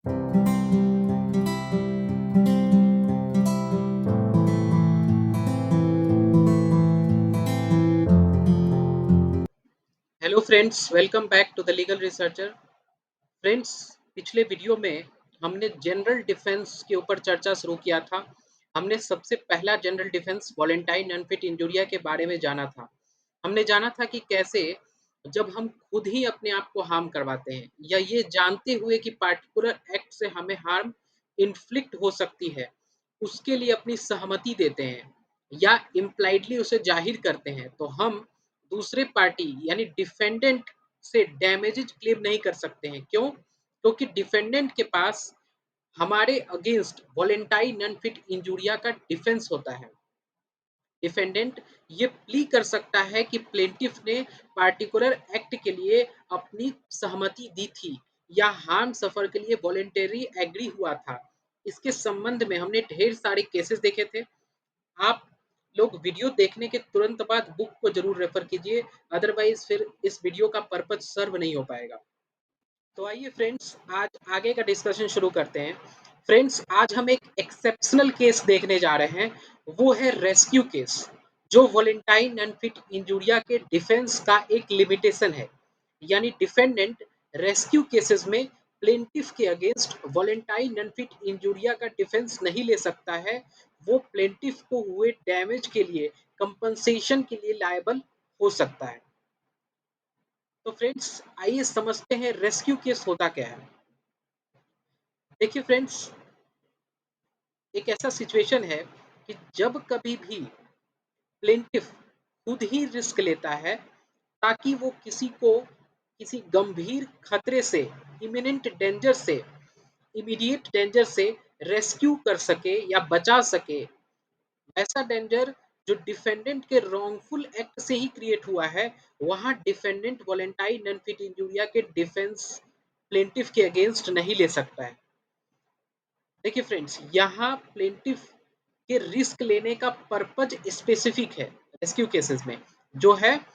Hello friends, welcome back to the legal researcher. Friends, पिछले video में हमने general defence के ऊपर चर्चा शुरू किया था। हमने सबसे पहला जनरल डिफेंस वॉलेंटाइन अनफिट इंजुरिया के बारे में जाना था। हमने जाना था कि कैसे जब हम खुद ही अपने आप को हार्म करवाते हैं या ये जानते हुए कि पार्टिकुलर एक्ट से हमें हार्म इन्फ्लिक्ट हो सकती है, उसके लिए अपनी सहमति देते हैं या इम्प्लाइडली उसे जाहिर करते हैं, तो हम दूसरे पार्टी यानी डिफेंडेंट से डैमेजेज क्लेम नहीं कर सकते हैं। क्यों? क्योंकि डिफेंडेंट के पास हमारे अगेंस्ट वॉलेंटाइन अनफिट इंजुरिया का डिफेंस होता है। डिफेंडेंट ये प्ली कर सकता है कि प्लेंटिफ ने पार्टिकुलर एक्ट के लिए अपनी सहमति दी थी या हार्म सफर के लिए वॉलेंटरी एग्री हुआ था। इसके संबंध में हमने ढेर सारे केसेस देखे थे। आप लोग वीडियो देखने के तुरंत बाद बुक को जरूर रेफर कीजिए, अदरवाइज फिर इस वीडियो का पर्पज सर्व नहीं हो पाएगा। तो आइए फ्रेंड्स, आज आगे का डिस्कशन शुरू करते हैं। फ्रेंड्स, आज हम एक एक्सेप्शनल केस देखने जा रहे हैं। वो है रेस्क्यू केस, जो वॉलेंटाइन अनफिट इंजुरिया के डिफेंस का एक लिमिटेशन है। यानी डिफेंडेंट रेस्क्यू केसेस में प्लेंटिफ के अगेंस्ट वॉलेंटाइन अनफिट इंजुरिया का डिफेंस नहीं ले सकता है। वो प्लेंटिफ को हुए डैमेज के लिए कंपनसेशन के लिए लायबल हो सकता है। तो फ्रेंड्स, आइए समझते हैं रेस्क्यू केस होता क्या है। देखिए फ्रेंड्स, एक ऐसा सिचुएशन है कि जब कभी भी प्लेंटिफ खुद ही रिस्क लेता है ताकि वो किसी को किसी गंभीर खतरे से, इमिनेंट डेंजर से, इमीडिएट डेंजर से रेस्क्यू कर सके या बचा सके, ऐसा डेंजर जो डिफेंडेंट के रॉन्गफुल एक्ट से ही क्रिएट हुआ है, वहां डिफेंडेंट वॉलेंटाइन अनफिट इंजुरिया के डिफेंस प्लेंटिफ के अगेंस्ट नहीं ले सकता है। देखिए फ्रेंड्स, यहाँ प्लेंटिफ के रिस्क लेने का पर्पज स्पेसिफिक है रेस्क्यू केसेस में, जो है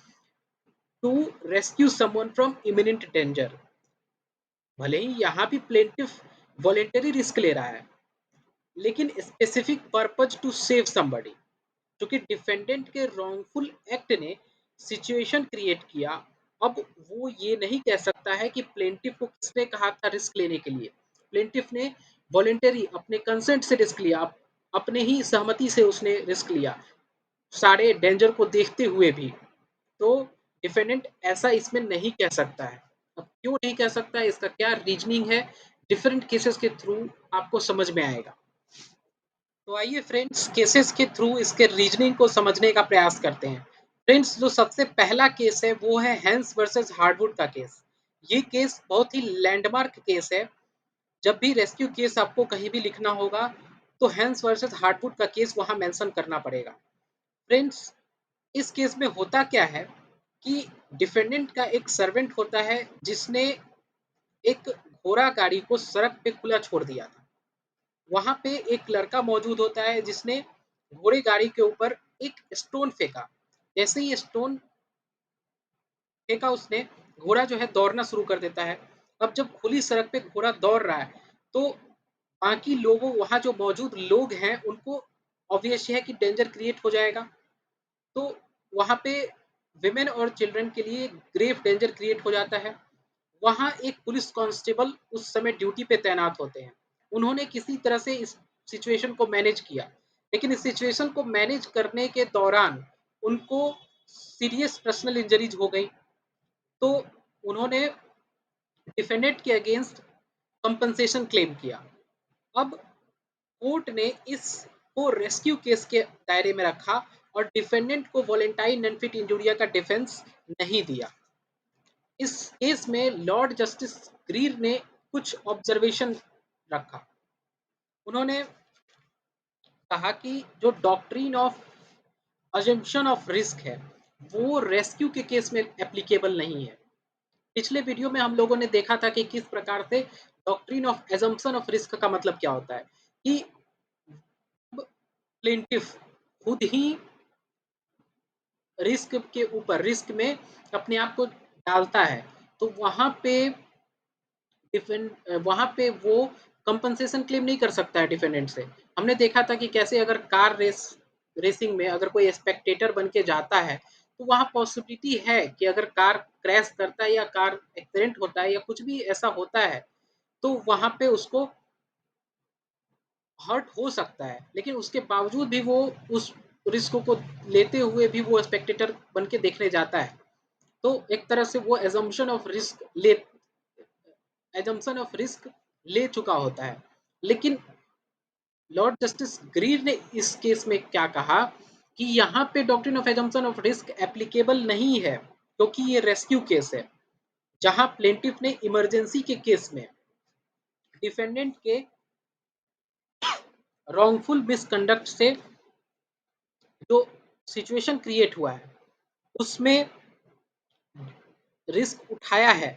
to rescue someone from imminent danger. भले ही यहाँ भी प्लेंटिफ वॉलेंटरी रिस्क ले रहा है, लेकिन specific purpose to save somebody. क्योंकि डिफेंडेंट के रॉन्गफुल एक्ट ने सिचुएशन क्रिएट किया। अब वो ये नहीं कह सकता है कि प्लेंटिफ को किसने कहा था रिस्क लेने के लिए। प्लेंटिफ ने वॉलेंटरी अपने कंसेंट से रिस्क लिया, अपने ही सहमति से उसने रिस्क लिया, सारे डेंजर को देखते हुए भी। तो डिफेंडेंट ऐसा इसमें नहीं कह सकता है। अब क्यों नहीं कह सकता है, इसका क्या रीजनिंग है, डिफरेंट केसेस के थ्रू आपको समझ में आएगा। तो आइए फ्रेंड्स, केसेस के थ्रू इसके रीजनिंग को समझने का प्रयास करते हैं। फ्रेंड्स, जो सबसे पहला केस है वो है हैंस वर्सेस हार्डवुड का केस। ये केस बहुत ही लैंडमार्क केस है। जब भी रेस्क्यू केस आपको कहीं भी लिखना होगा तो हैंस वर्सेस हार्डवुड का केस वहां मेंशन करना पड़ेगा। फ्रेंड्स, इस केस में होता क्या है कि डिफेंडेंट का एक सर्वेंट होता है जिसने एक घोड़ा गाड़ी को सड़क पे खुला छोड़ दिया था। वहां पे एक लड़का मौजूद होता है जिसने घोड़े गाड़ी के ऊपर एक स्टोन फेंका। जैसे ही स्टोन फेंका उसने, घोड़ा जो है दौड़ना शुरू कर देता है। अब जब खुली सड़क पे घोड़ा दौड़ रहा है तो बाकी लोगों, वहां जो मौजूद लोग हैं, उनको ऑब्वियस है कि डेंजर क्रिएट हो जाएगा। तो वहां पे विमेन और चिल्ड्रन के लिए ग्रेव डेंजर क्रिएट हो जाता है। वहां एक पुलिस कांस्टेबल उस समय ड्यूटी पे तैनात होते हैं। उन्होंने किसी तरह से इस सिचुएशन को मैनेज किया, लेकिन इस सिचुएशन को मैनेज करने के दौरान उनको सीरियस पर्सनल इंजरीज हो गई। तो उन्होंने डिफेंडेंट के अगेंस्ट कंपनसेशन क्लेम किया। अब कोर्ट ने इसको रेस्क्यू केस के दायरे में रखा और डिफेंडेंट को वॉलेंटाइन अनफिट इंजुरिया का डिफेंस नहीं दिया। इस केस में लॉर्ड जस्टिस ग्रीर ने कुछ ऑब्जर्वेशन रखा। उन्होंने कहा कि जो doctrine of assumption of risk है वो रेस्क्यू के केस में एप्लीकेबल नहीं है। पिछले वीडियो में हम लोगों ने देखा था कि किस प्रकार से doctrine of assumption of risk का मतलब क्या होता है कि प्लेंटिफ खुद ही रिस्क के ऊपर, रिस्क में अपने आप को डालता है, तो वहां पे वहां पे वो कंपनसेशन क्लेम नहीं कर सकता है डिफेंडेंट से। हमने देखा था कि कैसे अगर कार रेसिंग में अगर कोई स्पेक्टेटर बन के जाता है तो वहां पॉसिबिलिटी है कि अगर कार क्रैश करता है या कार एक्सीडेंट होता है या कुछ भी ऐसा होता है तो वहां पे उसको हर्ट हो सकता है, लेकिन उसके बावजूद भी वो उस रिस्क को लेते हुए भी वो स्पेक्टेटर बन के देखने जाता है। तो एक तरह से वो एजम्पशन ऑफ रिस्क ले चुका होता है। लेकिन लॉर्ड जस्टिस ग्रीन ने इस केस में क्या कहा कि यहाँ पे doctrine of assumption of risk applicable नहीं है, क्योंकि ये रेस्क्यू केस है जहां प्लेंटिफ ने इमरजेंसी के केस में डिफेंडेंट के रॉन्गफुल मिसकंडक्ट से जो सिचुएशन क्रिएट हुआ है उसमें रिस्क उठाया है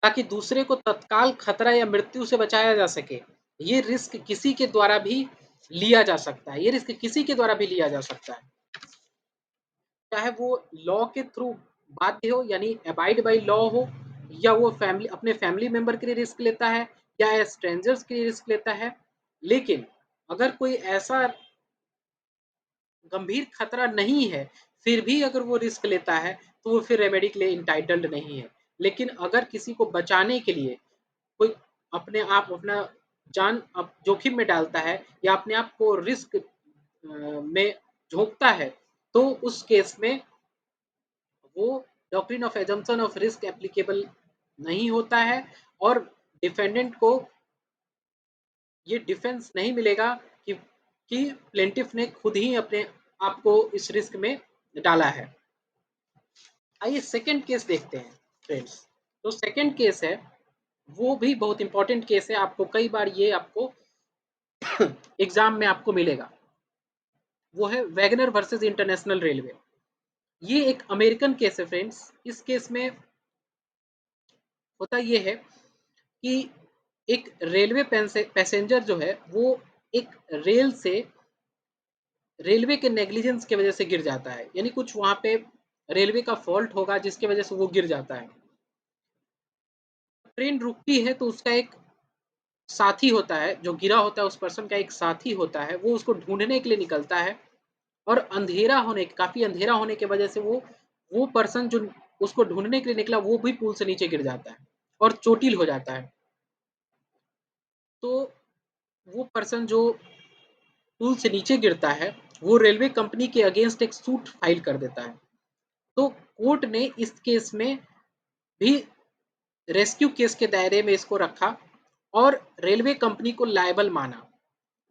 ताकि दूसरे को तत्काल खतरा या मृत्यु से बचाया जा सके। ये रिस्क किसी के द्वारा भी लिया जा सकता है, ये रिस्क किसी के द्वारा भी लिया जा सकता है, चाहे वो लॉ के थ्रू बाध्य हो यानी अबाइड बाय लॉ हो, या वो फैमिली अपने फैमिली मेंबर के लिए रिस्क लेता है या स्ट्रेंजर्स के लिए रिस्क लेता है। लेकिन अगर कोई ऐसा गंभीर खतरा नहीं है फिर भी अगर वो रिस्क लेता है तो वो फिर रेमेडी के लिए इंटाइटल्ड नहीं है। लेकिन अगर किसी को बचाने के लिए कोई अपने आप अपना जान जोखिम में डालता है या अपने आप को रिस्क में झोंकता है तो उस केस में वो doctrine of assumption of risk applicable नहीं होता है और डिफेंडेंट को ये डिफेंस नहीं मिलेगा कि प्लेंटिफ ने खुद ही अपने आप को इस रिस्क में डाला है। आइए सेकंड केस देखते हैं फ्रेंड्स। तो सेकंड केस है वो भी बहुत इंपॉर्टेंट केस है, आपको कई बार ये आपको एग्जाम में आपको मिलेगा। वो है वैगनर वर्सेस इंटरनेशनल रेलवे। ये एक अमेरिकन केस है फ्रेंड्स। इस केस में होता ये है कि एक रेलवे पैसेंजर जो है वो एक रेलवे के नेग्लिजेंस की वजह से गिर जाता है, यानी कुछ वहां पे रेलवे का फॉल्ट होगा जिसकी वजह से वो गिर जाता है। ट्रेन रुकती है तो उसका एक साथी होता है, जो गिरा होता है उस पर्सन का एक साथी होता है, वो उसको ढूंढने के लिए निकलता है और काफी अंधेरा होने की वजह से वो पर्सन जो उसको ढूंढने के लिए निकला वो भी पुल से नीचे गिर जाता है और चोटिल हो जाता है। तो वो पर्सन जो पुल से नीचे गिरता है वो रेलवे कंपनी के अगेंस्ट एक सूट फाइल कर देता है। तो कोर्ट ने इस केस में भी रेस्क्यू केस के दायरे में इसको रखा और रेलवे कंपनी को लायबल माना।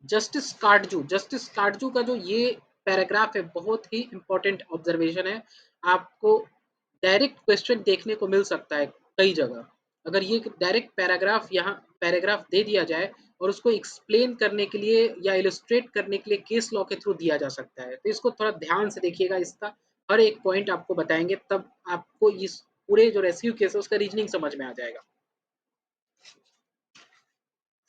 जस्टिस काटजू का जो ये पैराग्राफ है बहुत ही इंपॉर्टेंट ऑब्जर्वेशन है। आपको डायरेक्ट क्वेश्चन देखने को मिल सकता है कई जगह, अगर ये डायरेक्ट पैराग्राफ दे दिया जाए और उसको एक्सप्लेन करने के लिए या इलस्ट्रेट करने के लिए केस लॉ के थ्रू दिया जा सकता है। तो इसको थोड़ा ध्यान से देखिएगा, इसका हर एक पॉइंट आपको बताएंगे, तब आपको इस पूरे जो रेस्क्यू केस है उसका रीजनिंग समझ में आ जाएगा।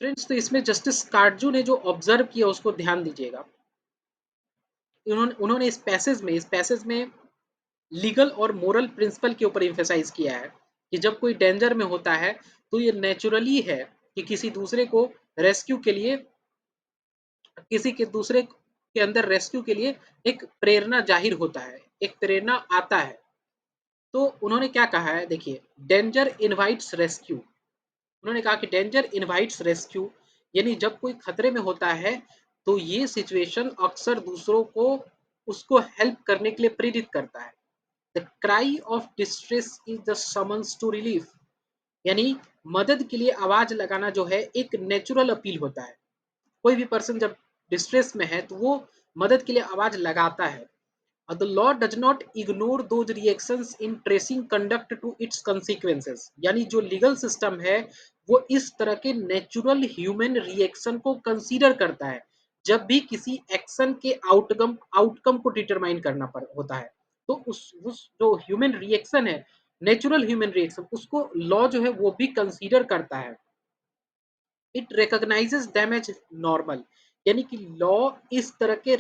फ्रेंड्स, तो इसमें जस्टिस काटजू ने जो ऑब्जर्व किया उसको ध्यान दीजिएगा। उन्होंने इस पैसेज में लीगल और मोरल प्रिंसिपल के ऊपर इम्फेसाइज किया है कि जब कोई डेंजर में होता है तो ये नेचुरली है कि किसी दूसरे को रेस्क्यू के लिए किसी के दूसरे के अंदर रेस्क्यू के लिए एक प्रेरणा जाहिर होता है, एक प्रेरणा आता है। तो उन्होंने क्या कहा है देखिए, डेंजर इनवाइट्स रेस्क्यू। उन्होंने कहा कि डेंजर इनवाइट्स रेस्क्यू, यानी जब कोई खतरे में होता है तो ये सिचुएशन अक्सर दूसरों को उसको हेल्प करने के लिए प्रेरित करता है। The cry of distress is the summons to relief, यानी मदद के लिए आवाज लगाना जो है एक नेचुरल अपील होता है। कोई भी पर्सन जब डिस्ट्रेस में है तो वो मदद के लिए आवाज लगाता है। The law does not ignore those reactions in tracing conduct to its consequences, यानी जो लीगल सिस्टम है वो इस तरह के नेचुरल ह्यूमन रिएक्शन को कंसीडर करता है जब भी किसी एक्शन के आउटकम को डिटरमाइन करना होता है। तो उस जो ह्यूमन रिएक्शन है, नेचुरल ह्यूमन रिएक्शन, उसको लॉ जो है वो भी कंसीडर करता है। It recognises them as normal, यानी कि लॉ इस तरह के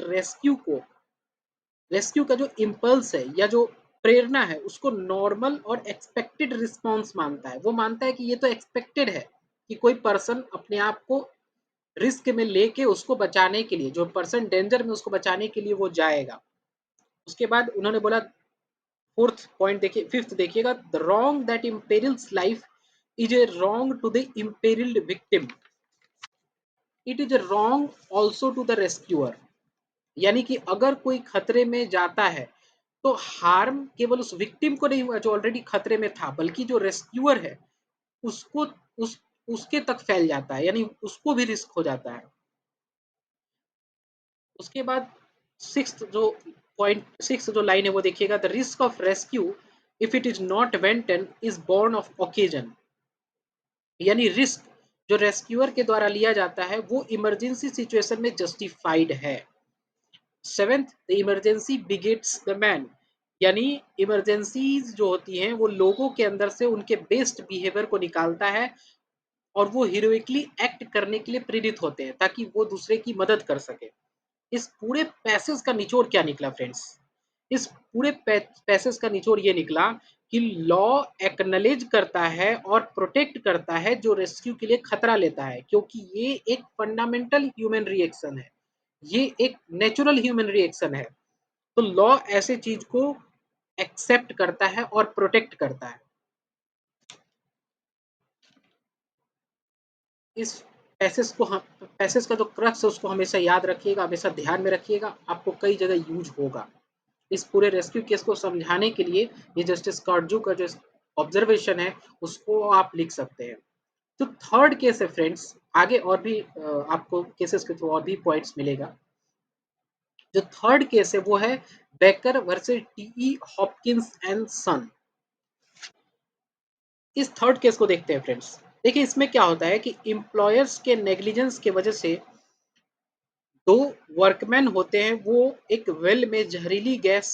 रेस्क्यू का जो इम्पल्स है या जो प्रेरणा है उसको नॉर्मल और एक्सपेक्टेड रिस्पॉन्स मानता है। वो मानता है कि ये तो एक्सपेक्टेड है, कि कोई पर्सन अपने आप को रिस्क में लेके उसको बचाने के लिए, जो पर्सन डेंजर में उसको बचाने के लिए वो जाएगा। उसके बाद उन्होंने बोला फोर्थ पॉइंट देखिए, फिफ्थ देखिएगा, the wrong that imperils life is a wrong to the imperilled victim, it is wrong also to the rescuer. यानी कि अगर कोई खतरे में जाता है तो हार्म केवल उस विक्टिम को नहीं हुआ जो ऑलरेडी खतरे में था, बल्कि जो रेस्क्यूअर है उसको, उस उसके तक फैल जाता है, यानी उसको भी रिस्क हो जाता है। उसके बाद सिक्स जो लाइन है वो देखिएगा, the risk of rescue if it is not wanton is born of occasion. यानी रिस्क जो रेस्क्यूअर के द्वारा लिया जाता है वो इमरजेंसी सिचुएशन में जस्टिफाइड है। Seventh, the emergency begets the man. यानी इमरजेंसीज जो होती हैं वो लोगों के अंदर से उनके बेस्ट बिहेवियर को निकालता है और वो हीरोइकली एक्ट करने के लिए प्रेरित होते हैं ताकि वो दूसरे की मदद कर सके। इस पूरे पैसेज का निचोड़ क्या निकला फ्रेंड्स? इस पूरे पैसेज का निचोड़ ये निकला कि लॉ एक्नॉलेज करता है और प्रोटेक्ट करता है जो रेस्क्यू के लिए खतरा लेता है, क्योंकि ये एक फंडामेंटल ह्यूमन रिएक्शन है, ये एक नेचुरल ह्यूमन रिएक्शन है। तो लॉ ऐसे चीज को एक्सेप्ट करता है और प्रोटेक्ट करता है। इस पैसेज का जो क्रक्स है उसको हमेशा याद रखिएगा, हमेशा ध्यान में रखिएगा, आपको कई जगह यूज होगा। इस पूरे रेस्क्यू केस को समझाने के लिए ये जस्टिस कार्जू का जो ऑब्जर्वेशन है उसको आप लिख सकते हैं। तो थर्ड केस है फ्रेंड्स, आगे और भी आपको केसेस के थ्रू और भी पॉइंट्स मिलेगा। जो थर्ड केस है वो है Baker versus TE Hopkins and son. इस थर्ड केस को देखते हैं फ्रेंड्स। देखिए इसमें क्या होता है कि एम्प्लॉयर्स के नेग्लिजेंस के वजह से दो वर्कमैन होते हैं, वो एक वेल में जहरीली गैस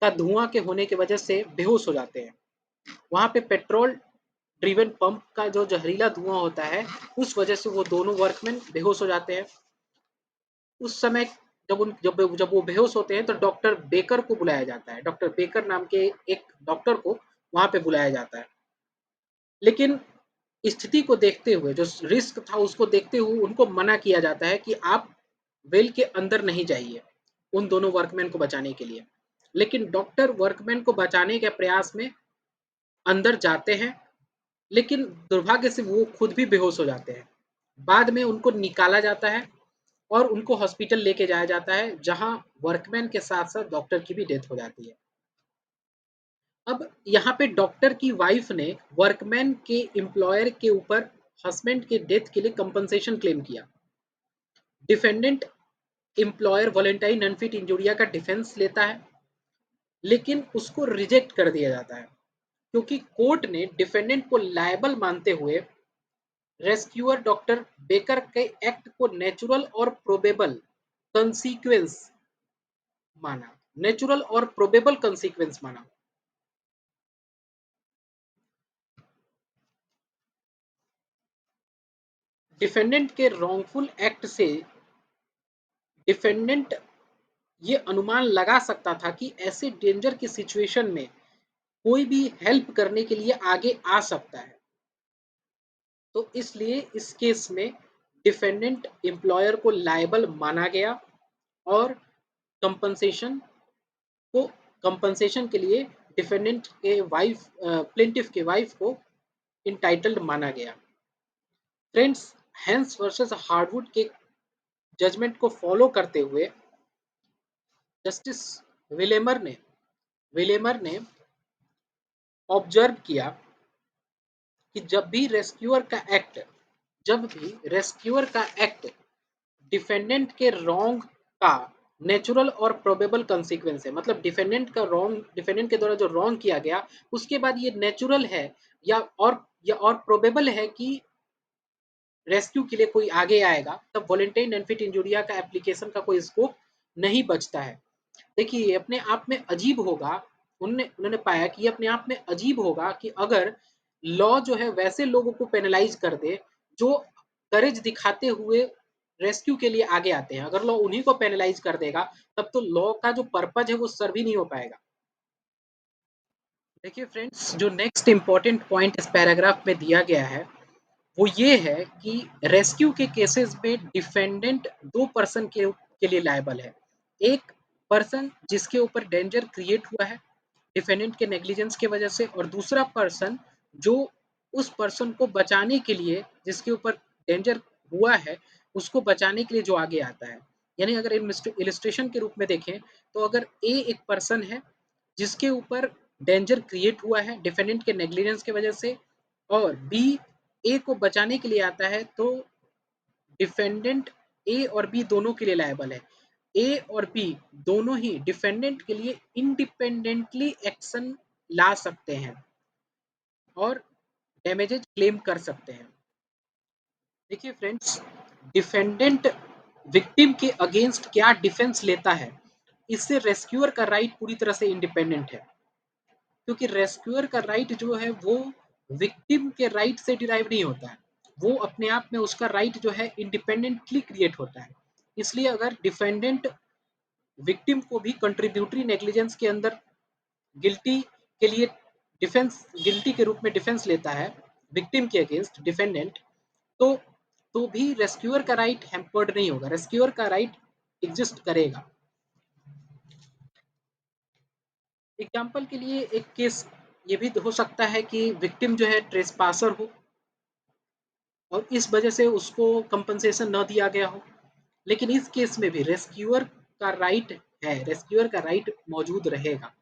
का धुआं के होने की वजह से बेहोश हो जाते हैं। वहां पे पेट्रोल ड्रिवन पंप का जो जहरीला धुआं होता है उस वजह से वो दोनों वर्कमैन बेहोश हो जाते हैं। उस समय जब वो बेहोश होते हैं तो डॉक्टर बेकर को बुलाया जाता है, डॉक्टर बेकर नाम के एक डॉक्टर को वहां पे बुलाया जाता है। लेकिन स्थिति को देखते हुए, जो रिस्क था उसको देखते हुए उनको मना किया जाता है कि आप वेल के अंदर नहीं जाइए उन दोनों वर्कमैन को बचाने के लिए। लेकिन डॉक्टर वर्कमैन को बचाने के प्रयास में अंदर जाते हैं, लेकिन दुर्भाग्य से वो खुद भी बेहोश हो जाते हैं। बाद में उनको निकाला जाता है और उनको हॉस्पिटल लेके जाया जाता है, जहां वर्कमैन के साथ साथ डॉक्टर की भी डेथ हो जाती है। अब यहाँ पे डॉक्टर की वाइफ ने वर्कमैन के एम्प्लॉयर के ऊपर हस्बैंड के डेथ के लिए कंपनसेशन क्लेम किया। डिफेंडेंट एम्प्लॉयर वॉलेंटाइन अनफिट इंजूरिया का डिफेंस लेता है, लेकिन उसको रिजेक्ट कर दिया जाता है क्योंकि कोर्ट ने डिफेंडेंट को लायबल मानते हुए रेस्क्यूअर डॉक्टर बेकर के एक्ट को नेचुरल और प्रोबेबल कंसीक्वेंस माना। नेचुरल और प्रोबेबल कंसीक्वेंस माना। डिफेंडेंट के रॉन्गफुल एक्ट से डिफेंडेंट ये अनुमान लगा सकता था कि ऐसे डेंजर की सिचुएशन में कोई भी हेल्प करने के लिए आगे आ सकता है। तो इसलिए इस केस में डिफेंडेंट एम्प्लॉयर को लायबल माना गया और कंपनसेशन को कंपनसेशन के लिए डिफेंडेंट के वाइफ प्लेंटिफ के वाइफ को इंटाइटल्ड माना गया। फ्रेंड्स, हेंस वर्सेस हार्डवुड के जजमेंट को फॉलो करते हुए जस्टिस विलेमर ने ऑब्जर्व किया कि जब भी रेस्क्यूअर का एक्ट डिफेंडेंट के रॉन्ग का नेचुरल और प्रोबेबल कंसीक्वेंस है, मतलब डिफेंडेंट के द्वारा जो रॉन्ग किया गया उसके बाद ये नेचुरल है या और प्रोबेबल है कि रेस्क्यू के लिए कोई आगे आएगा, तब वॉलेंटाइन अनफिट इंजूरिया का एप्लीकेशन का कोई स्कोप नहीं बचता है। देखिए ये अपने आप में अजीब होगा, उन्होंने पाया कि ये अपने आप में अजीब होगा कि अगर लॉ जो है वैसे लोगों को पेनलाइज कर दे जो करेज दिखाते हुए रेस्क्यू के लिए आगे आते हैं। अगर लॉ उन्हीं को पेनलाइज कर देगा तब तो लॉ का जो पर्पज है वो सर्व ही नहीं हो पाएगा। देखिए फ्रेंड्स, जो नेक्स्ट इंपॉर्टेंट पॉइंट इस पैराग्राफ में दिया गया है वो ये है कि रेस्क्यू के केसेस में डिफेंडेंट 2 पर्सन के लिए लायबल है। एक पर्सन जिसके ऊपर डेंजर क्रिएट हुआ है डिफेंडेंट के नेग्लिजेंस की वजह से, और दूसरा पर्सन जो उस पर्सन को बचाने के लिए, जिसके ऊपर डेंजर हुआ है, उसको बचाने के लिए जो आगे आता है। यानी अगर इलिस्ट्रेशन के रूप में देखें तो अगर ए एक पर्सन है जिसके ऊपर डेंजर क्रिएट हुआ है डिफेंडेंट के नेग्लिजेंस की वजह से, और बी ए को बचाने के लिए आता है, तो डिफेंडेंट ए और बी दोनों के लिए लायबल है। ए और बी दोनों ही डिफेंडेंट के लिए इंडिपेंडेंटली एक्शन ला सकते हैं और डैमेजेज क्लेम कर सकते हैं। देखिए फ्रेंड्स, डिफेंडेंट विक्टिम के अगेंस्ट क्या डिफेंस लेता है, इससे रेस्क्यूअर का राइट पूरी तरह से इंडिपेंडेंट है, क्योंकि रेस्क्यूअर का राइट जो है वो विक्टिम के राइट से डिराइव नहीं होता है, वो अपने आप में उसका राइट जो है इंडिपेंडेंटली क्रिएट होता है। इसलिए अगर डिफेंडेंट विक्टिम को भी कंट्रीब्यूटरी नेग्लिजेंस के अंदर गिल्टी के लिए डिफेंस, गिल्टी के रूप में डिफेंस लेता है विक्टिम के अगेंस्ट डिफेंडेंट, तो भी रेस्क्यूअर का राइट हैम्पर्ड नहीं होगा, रेस्क्यूअर का राइट एग्जिस्ट करेगा। एग्जाम्पल के लिए एक केस ये भी हो सकता है कि विक्टिम जो है ट्रेसपासर हो और इस वजह से उसको कंपनसेशन न दिया गया हो, लेकिन इस केस में भी रेस्क्यूअर का राइट है, रेस्क्यूअर का राइट मौजूद रहेगा।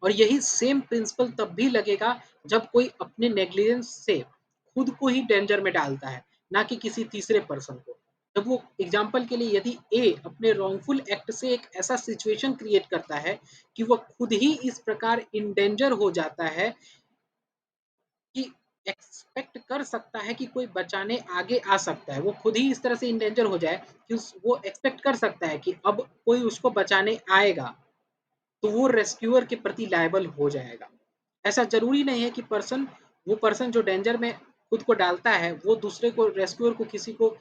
और यही सेम प्रिंसिपल तब भी लगेगा जब कोई अपने नेग्लिजेंस से खुद को ही डेंजर में डालता है, ना कि किसी तीसरे पर्सन को। जब वो एग्जाम्पल के लिए यदि ए अपने रॉन्गफुल एक्ट से एक ऐसा सिचुएशन क्रिएट करता है कि वह खुद ही इस प्रकार इंडेंजर हो जाता है कि एक्सपेक्ट कर सकता है कि कोई बचाने आगे आ सकता है, वो खुद ही इस तरह से इंडेंजर हो जाए कि वो एक्सपेक्ट कर सकता है कि अब कोई उसको बचाने आएगा, तो वो रेस्क्यूअर के प्रति लायबल हो जाएगा। ऐसा जरूरी नहीं है कि वो पर्सन जो डेंजर में खुद को डालता है वो दूसरे को, रेस्क्यूअर को, किसी को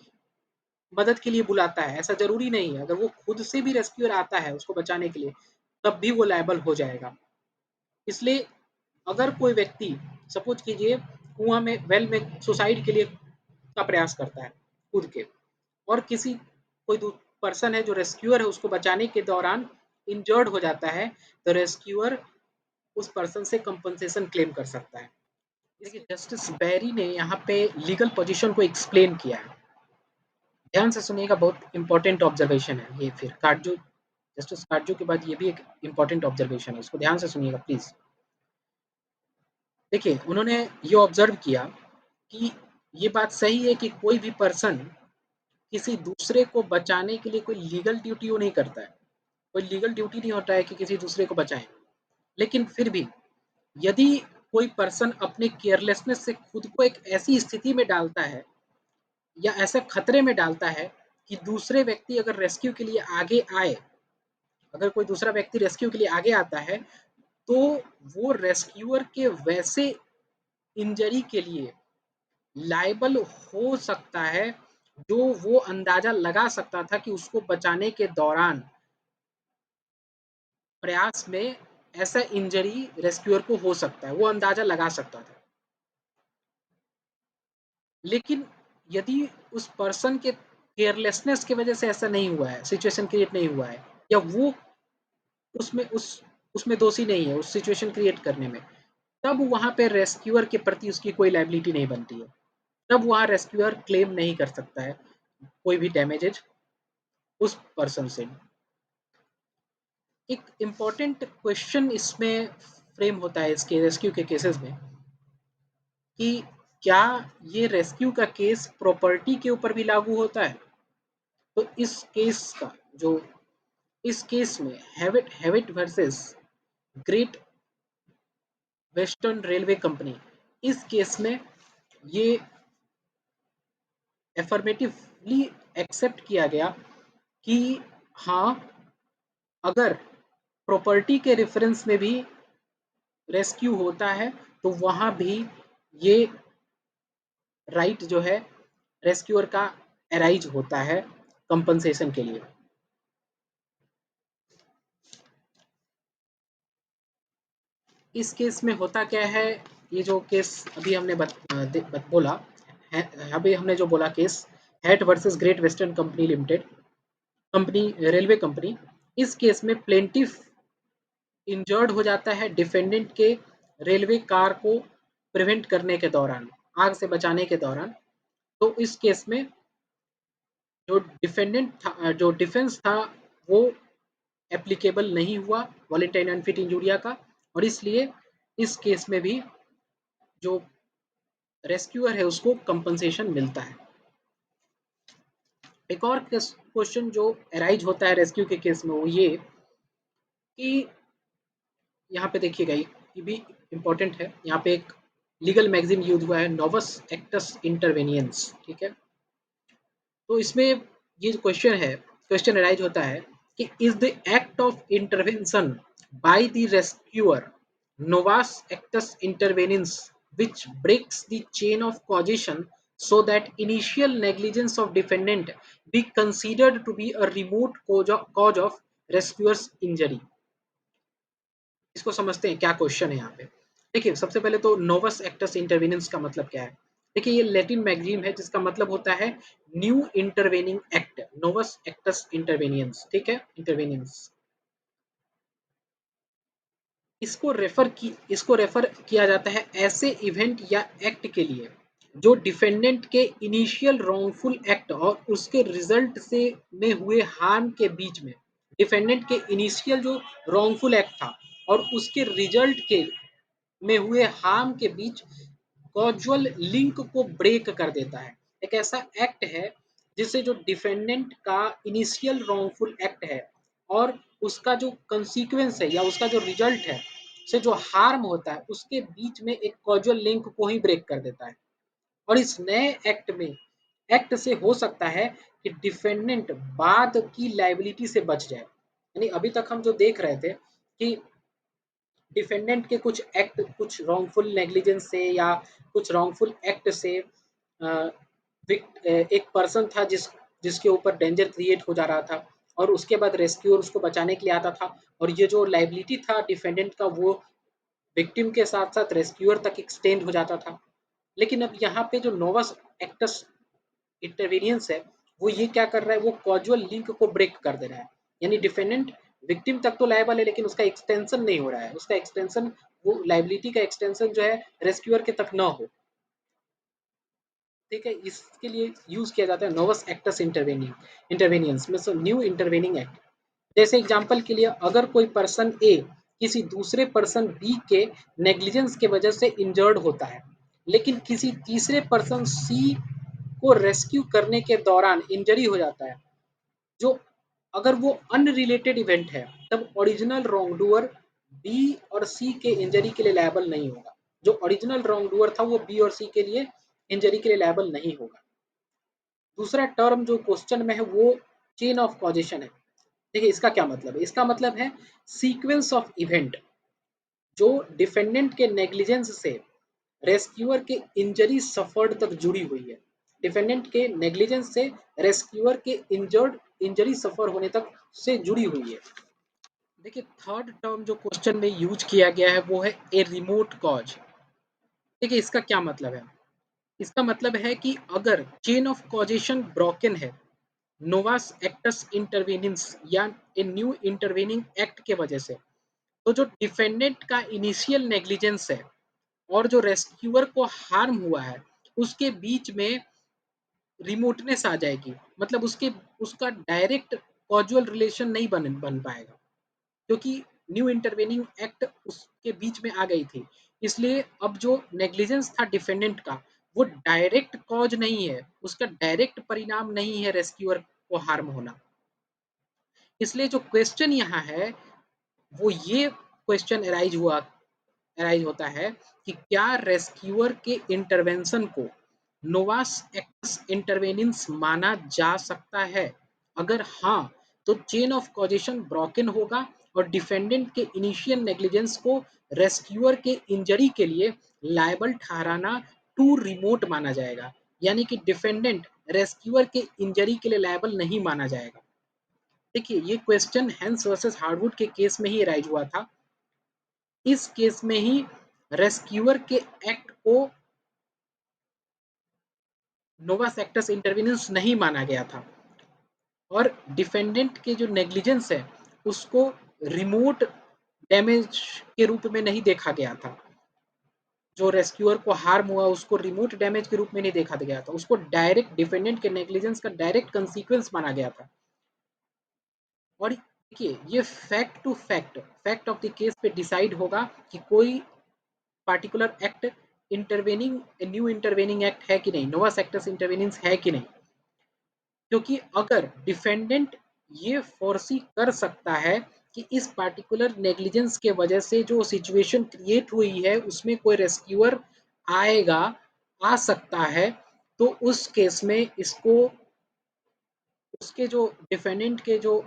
मदद के लिए बुलाता है, ऐसा जरूरी नहीं है। अगर वो खुद से भी रेस्क्यूअर आता है उसको बचाने के लिए, तब भी वो लायबल हो जाएगा। इसलिए अगर कोई व्यक्ति सपोज कीजिए कुआं में, वेल में सुसाइड के लिए का प्रयास करता है खुद के, और किसी कोई पर्सन है जो रेस्क्यूअर है उसको बचाने के दौरान इंजर्ड हो जाता है, तो रेस्क्यूअर उस पर्सन से कंपनसेशन क्लेम कर सकता है। देखिए जस्टिस बैरी ने यहाँ पे लीगल पोजीशन को एक्सप्लेन किया है, ध्यान से सुनिएगा, बहुत इंपॉर्टेंट ऑब्जर्वेशन है ये। फिर कार्जो, जस्टिस कार्जो के बाद ये भी एक इंपॉर्टेंट ऑब्जर्वेशन है, इसको ध्यान से सुनिएगा प्लीज। देखिए उन्होंने ये ऑब्जर्व किया कि ये बात सही है कि कोई भी पर्सन किसी दूसरे को बचाने के लिए कोई लीगल ड्यूटी वो नहीं करता है, कोई लीगल ड्यूटी नहीं होता है कि किसी दूसरे को बचाए, लेकिन फिर भी यदि कोई पर्सन अपने केयरलेसनेस से खुद को एक ऐसी स्थिति में डालता है या ऐसे खतरे में डालता है कि दूसरे व्यक्ति अगर रेस्क्यू के लिए आगे आए, अगर कोई दूसरा व्यक्ति रेस्क्यू के लिए आगे आता है, तो वो रेस्क्यूअर के वैसे इंजरी के लिए लायबल हो सकता है जो वो अंदाजा लगा सकता था कि उसको बचाने के दौरान प्रयास में ऐसा इंजरी रेस्क्यूअर को हो सकता है, वो अंदाजा लगा सकता था। लेकिन यदि उस पर्सन के केयरलेसनेस की वजह से ऐसा नहीं हुआ है, सिचुएशन क्रिएट नहीं हुआ है, या वो उसमें उसमें दोषी नहीं है उस सिचुएशन क्रिएट करने में, तब वहां पे रेस्क्यूअर के प्रति उसकी कोई लायबिलिटी नहीं बनती है, तब वहां रेस्क्यूअर क्लेम नहीं कर सकता है कोई भी डैमेजेज उस पर्सन से। एक इम्पॉर्टेंट क्वेश्चन इसमें फ्रेम होता है इसके रेस्क्यू के केसेस में कि क्या ये रेस्क्यू का केस प्रॉपर्टी के ऊपर भी लागू होता है। तो जो इस केस में Hewitt Hewitt versus great western railway company, इस केस में ये एफर्मेटिवली एक्सेप्ट किया गया कि हाँ, अगर प्रॉपर्टी के रेफरेंस में भी रेस्क्यू होता है तो वहां भी ये राइट जो है रेस्क्यूअर का एराइज होता है कंपनसेशन के लिए। इस केस में होता क्या है, ये जो केस अभी हमने बोला, अभी हमने जो बोला case, hat versus great western company limited, company railway company, इस केस में प्लेंटिफ इंजर्ड हो जाता है डिफेंडेंट के रेलवे कार को प्रिवेंट करने के दौरान, आग से बचाने के दौरान। तो इस केस में जो डिफेंडेंट था, जो डिफेंस था, वो एप्लीकेबल नहीं हुआ वॉलेंटाइन अनफिट इंजूरिया का, और इसलिए इस केस में भी जो रेस्क्यूअर है उसको कंपनसेशन मिलता है। एक और क्वेश्चन जो अराइज होता है रेस्क्यू के केस में वो ये कि यहाँ पे देखिएगा, ये भी इम्पोर्टेंट है। यहाँ पे एक लीगल मैगजीन यूज हुआ है, नोवस एक्टस इंटरवेनियंस, ठीक है। तो इसमें ये जो क्वेश्चन है, क्वेश्चन अराइज होता है कि is the act of intervention by the rescuer novus actus interveniens which breaks the chain of causation so that initial negligence of defendant be considered to be a remote cause of rescuer's injury। इसको समझते हैं क्या question है यहाँ पे। देखिए सबसे पहले तो नोवस एक्टस इंटरवेनेंस का मतलब क्या है। देखिए ये लैटिन मैगजीन है जिसका मतलब होता है न्यू इंटरवेनिंग एक्ट, नोवस एक्टस इंटरवेनियंस, ठीक है, इंटरवेनियंस। इसको रेफर किया जाता है ऐसे इवेंट या एक्ट के लिए जो डिफेंडेंट के इनिशियल रॉन्गफुल एक्ट और उसके रिजल्ट से में हुए हार्म के बीच में, डिफेंडेंट के इनिशियल जो रॉन्गफुल एक्ट था और उसके रिजल्ट के में हुए हार्म के बीच कॉजुअल लिंक को ब्रेक कर देता है। एक ऐसा एक्ट है जिससे जो डिफेंडेंट का इनिशियल रॉन्गफुल एक्ट है और उसका जो कंसीक्वेंस है या उसका जो रिजल्ट है से जो हार्म होता है उसके बीच में एक कॉजुअल लिंक को ही ब्रेक कर देता है। और इस नए एक्ट से हो सकता है कि डिफेंडेंट बाद की लाइबिलिटी से बच जाए। यानी अभी तक हम जो देख रहे थे कि डिफेंडेंट के कुछ एक्ट, कुछ रॉन्गफुल नेग्लिजेंस से या कुछ रॉन्गफुल एक्ट से एक पर्सन था जिसके ऊपर डेंजर क्रिएट हो जा रहा था और उसके बाद रेस्क्यूअर उसको बचाने के लिए आता था, और ये जो लाइबिलिटी था डिफेंडेंट का वो विक्टिम के साथ साथ रेस्क्यूअर तक एक्सटेंड हो जाता था। लेकिन अब यहाँ पे जो नोवस एक्टस इंटरवेनियंस है वो ये क्या कर रहा है, वो कॉजुअल लिंक को ब्रेक कर दे रहा है। यानी डिफेंडेंट विक्टिम तक तो लायबल है लेकिन उसका एक्सटेंशन नहीं हो रहा है, उसका एक्सटेंशन, वो लाइबिलिटी का एक्सटेंशन जो है रेस्क्यूअर के तक ना हो। ठीक है, इसके लिए यूज किया जाता है नोवस एक्टस इंटरवेनियंस में न्यू इंटरवेनिंग एक्ट। जैसे एग्जांपल के लिए अगर कोई पर्सन ए किसी दूसरे पर्सन बी के नेग्लिजेंस के वजह से इंजर्ड होता है लेकिन किसी तीसरे पर्सन सी को रेस्क्यू करने के दौरान इंजरी हो जाता है, जो अगर वो अनरिलेटेड इवेंट है तब ओरिजिनल रॉन्ग डूअर बी और सी के इंजरी के लिए लायबल नहीं होगा। जो ओरिजिनल रॉन्ग डूअर था वो बी और सी के लिए इंजरी के लिए लायबल नहीं होगा। दूसरा टर्म जो क्वेश्चन में है वो चेन ऑफ कॉजेशन है। देखिए इसका क्या मतलब है, इसका मतलब है सीक्वेंस ऑफ इवेंट जो डिफेंडेंट के नेग्लिजेंस से रेस्क्यूअर के इंजरी सफर्ड तक जुड़ी हुई है। डिफेंडेंट के नेग्लिजेंस से रेस्क्यूअर के इंजरी सफर होने तक से जुड़ी हुई है। देखिए थर्ड टर्म जो क्वेश्चन में यूज किया गया है वो है ए रिमोट कॉज। देखिए इसका क्या मतलब है, इसका मतलब है कि अगर चेन ऑफ कॉजेशन ब्रोकन है नोवास एक्टस इंटरवेनिंस या ए न्यू इंटरवेनिंग एक्ट के वजह से, तो जो डिफेंडेंट का इनिशियल नेग्लिजेंस है और जो रेस्क्यूअर को हार्म हुआ है उसके बीच में रिमोटनेस आ जाएगी। मतलब उसका डायरेक्ट कॉजुअल रिलेशन नहीं बन पाएगा क्योंकि न्यू इंटरवेनिंग एक्ट उसके बीच में आ गई थी। इसलिए अब जो नेग्लिजेंस था डिफेंडेंट का वो डायरेक्ट कॉज नहीं है, उसका डायरेक्ट परिणाम नहीं है रेस्क्यूअर को हार्म होना। इसलिए जो क्वेश्चन यहाँ है वो ये क्वेश्चन अराइज होता है कि क्या रेस्क्यूअर के इंटरवेंशन को नोवास एक्टस इंटरवेनिंस माना जा सकता है। अगर हाँ तो चेन ऑफ कॉजेशन ब्रोकन होगा और डिफेंडेंट के इनिशियल नेग्लिजेंस को रेस्क्यूअर के इंजरी के लिए लायबल ठहराना टू रिमोट माना जाएगा। यानी कि डिफेंडेंट रेस्क्यूअर के इंजरी के लिए लायबल नहीं माना जाएगा। देखिए ये क्वेश्चन हेंस वर्सेस हार्डवुड के केस में ही राइज हुआ था। इस केस में ही रेस्क्यूअर के एक्ट को नोवा सेक्टस इंटरवेनेंस नहीं माना गया था और डिफेंडेंट के जो नेग्लिजेंस है उसको रिमोट डैमेज के रूप में नहीं देखा गया था। जो रेस्क्यूअर को हार्म हुआ उसको रिमोट डैमेज के रूप में नहीं देखा गया था, उसको डायरेक्ट डिफेंडेंट के नेग्लिजेंस का डायरेक्ट कंसिक्वेंस माना गया था। और देखिए ये fact to fact, fact of the case पे डिसाइड होगा कि कोई particular act intervening, new intervening act है कि नहीं, नोवा सेक्टस इंटरवेनिंस है कि नहीं। क्योंकि अगर डिफेंडेंट ये फोर्सी कर सकता है कि इस पार्टिकुलर नेग्लिजेंस के वजह से जो सिचुएशन क्रिएट हुई है उसमें कोई रेस्क्यूअर आएगा, आ सकता है, तो उस केस में इसको उसके जो डिफेंडेंट के जो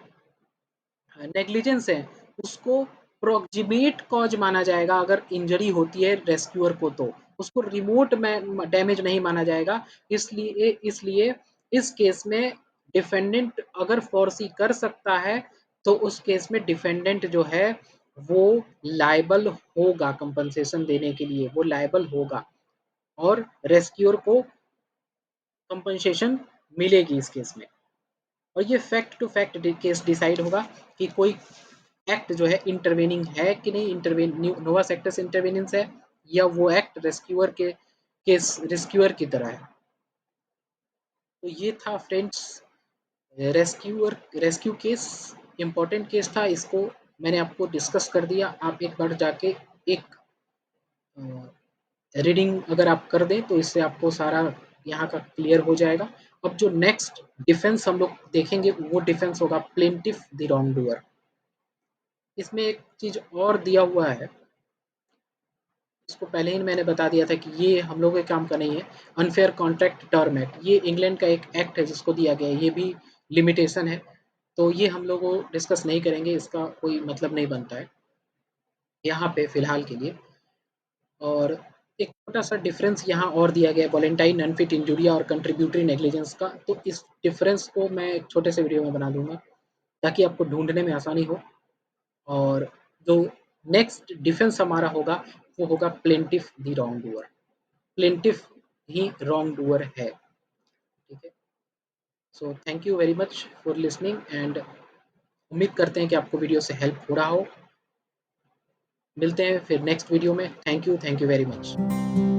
नेग्लिजेंस है उसको प्रोक्सिमेट कॉज माना जाएगा। अगर इंजरी होती है रेस्क्यूअर को तो उसको रिमोट में डैमेज नहीं माना जाएगा। इसलिए इस केस में डिफेंडेंट अगर फोर्सी कर सकता है तो उस केस में डिफेंडेंट जो है वो लायबल होगा, कंपनसेशन देने के लिए वो लायबल होगा और रेस्क्यूअर को कंपनसेशन मिलेगी इस केस में। और ये fact to fact case decide होगा कि कोई एक्ट जो है इंटरवेनिंग है कि नहीं, इंटरवेन नोवा सेक्टस इंटरवेनेंस है या वो एक्ट रेस्क्यूअर के केस रेस्क्यूअर की तरह है। तो ये था friends rescuer rescue case, important case था, इसको मैंने आपको डिस्कस कर दिया। आप एक बार जाके एक रीडिंग अगर आप कर दें तो इससे आपको सारा यहाँ का क्लियर हो जाएगा। अब जो नेक्स्ट डिफेंस हम लोग देखेंगे वो डिफेंस होगा प्लेंटिफ द रॉन्ग डूअर। इसमें एक चीज और दिया हुआ है, इसको पहले ही मैंने बता दिया था कि ये हम लोगों के काम का नहीं है। अनफेयर कॉन्ट्रैक्ट टर्म एक्ट, ये इंग्लैंड का एक एक्ट है जिसको दिया गया है, ये भी लिमिटेशन है, तो ये हम लोग डिस्कस नहीं करेंगे, इसका कोई मतलब नहीं बनता है यहाँ पे फिलहाल के लिए। और एक छोटा सा डिफरेंस यहाँ और दिया गया है वॉलेंटाइन अनफिट इंजुरिया और कंट्रीब्यूटरी नेग्लिजेंस का, तो इस डिफरेंस को मैं एक छोटे से वीडियो में बना दूंगा ताकि आपको ढूंढने में आसानी हो। और जो नेक्स्ट डिफेंस हमारा होगा वो होगा plaintiff the wrong doer. Plaintiff he wrong doer है, ठीक है। So thank you very much for listening and उम्मीद करते हैं कि आपको वीडियो से हेल्प हो रहा हो। मिलते हैं फिर नेक्स्ट वीडियो में। Thank you very much.